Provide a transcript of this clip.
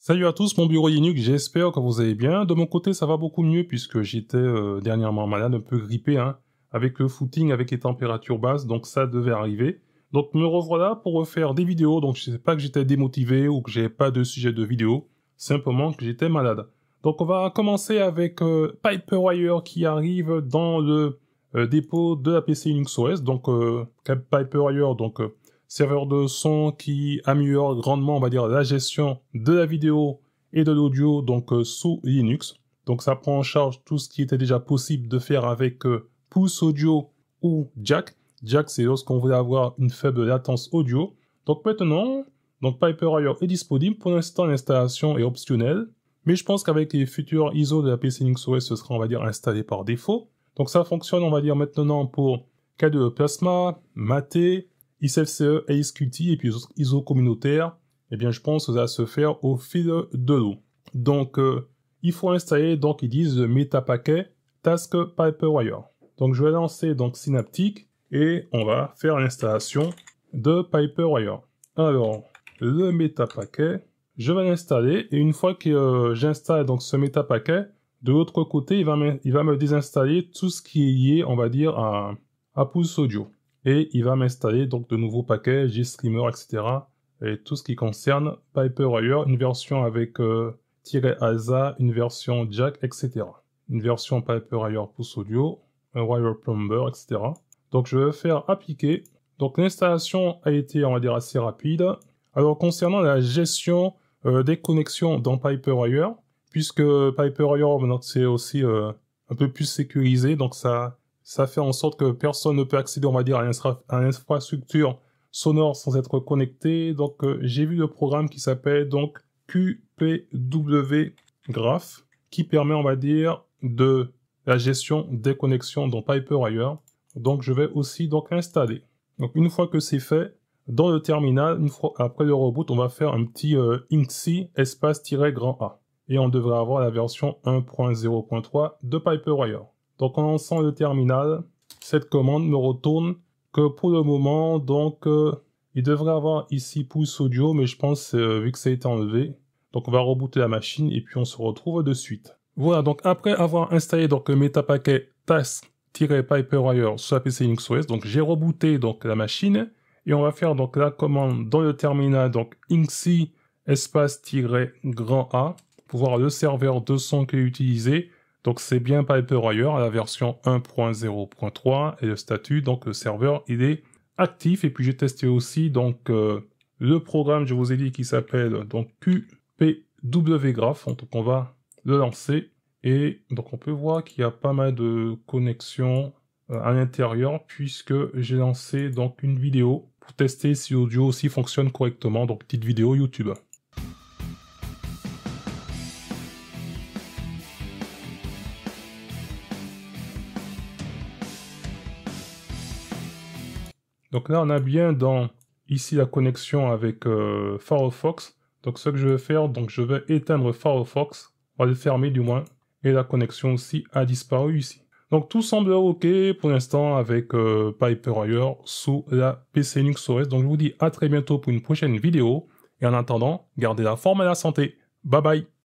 Salut à tous, mon bureau Linux, j'espère que vous allez bien. De mon côté, ça va beaucoup mieux puisque j'étais dernièrement malade, un peu grippé, hein, avec le footing, avec les températures basses, donc ça devait arriver. Donc me revoilà pour refaire des vidéos, donc je sais pas que j'étais démotivé ou que j'avais pas de sujet de vidéo, simplement que j'étais malade. Donc on va commencer avec Piperwire qui arrive dans le dépôt de la PC Linux OS, donc Piperwire, donc serveur de son qui améliore grandement, on va dire, la gestion de la vidéo et de l'audio, donc sous Linux. Donc ça prend en charge tout ce qui était déjà possible de faire avec Pulse Audio ou Jack. Jack, c'est lorsqu'on voulait avoir une faible latence audio. Donc maintenant, donc Piperwire est disponible. Pour l'instant, l'installation est optionnelle. Mais je pense qu'avec les futurs ISO de la PC Linux OS, ce sera, on va dire, installé par défaut. Donc ça fonctionne, on va dire, maintenant pour KDE Plasma, Mate, XFCE, ASQT et puis ISO communautaire, eh bien je pense que ça va se faire au fil de l'eau. Donc il faut installer, donc ils disent le métapaquet Task Piperwire. Donc je vais lancer donc Synaptic et on va faire l'installation de Piperwire. Alors le métapaquet, je vais l'installer et une fois que j'installe donc ce métapaquet, de l'autre côté il va me désinstaller tout ce qui est lié, on va dire à Pulse Audio. Et il va m'installer donc de nouveaux paquets, GStreamer, etc. Et tout ce qui concerne Piperwire, une version avec -ALSA, une version Jack, etc. Une version Piperwire Pulse Audio, un Wire Plumber, etc. Donc je vais faire appliquer. Donc l'installation a été, on va dire, assez rapide. Alors concernant la gestion des connexions dans Piperwire, puisque Piperwire c'est aussi un peu plus sécurisé, donc ça fait en sorte que personne ne peut accéder, on va dire, à l'infrastructure sonore sans être connecté. Donc, j'ai vu le programme qui s'appelle donc QPW Graph, qui permet, on va dire, de la gestion des connexions dans Piperwire. Donc, je vais aussi donc l'installer. Donc, une fois que c'est fait, dans le terminal, une fois après le reboot, on va faire un petit INC espace-A. Et on devrait avoir la version 1.0.3 de Piperwire. Donc en lançant le terminal, cette commande me retourne que pour le moment, donc il devrait avoir ici Pulse Audio, mais je pense vu que ça a été enlevé, donc on va rebooter la machine et puis on se retrouve de suite. Voilà, donc après avoir installé donc le métapaquet task-piperwire sur la PC Linux OS, donc j'ai rebooté donc la machine et on va faire donc la commande dans le terminal, donc inc espace-A pour voir le serveur de son qui est utilisé. Donc c'est bien Piperwire, la version 1.0.3 et le statut, donc le serveur il est actif. Et puis j'ai testé aussi donc le programme, je vous ai dit, qui s'appelle donc QPW Graph. Donc on va le lancer et donc on peut voir qu'il y a pas mal de connexions à l'intérieur puisque j'ai lancé donc une vidéo pour tester si l'audio aussi fonctionne correctement. Donc petite vidéo YouTube. Donc là, on a bien dans ici la connexion avec Firefox. Donc ce que je vais faire, donc je vais éteindre Firefox, on va le fermer du moins, et la connexion aussi a disparu ici. Donc tout semble OK pour l'instant avec Piperwire sous la PC Linux OS. Donc je vous dis à très bientôt pour une prochaine vidéo. Et en attendant, gardez la forme et la santé. Bye bye.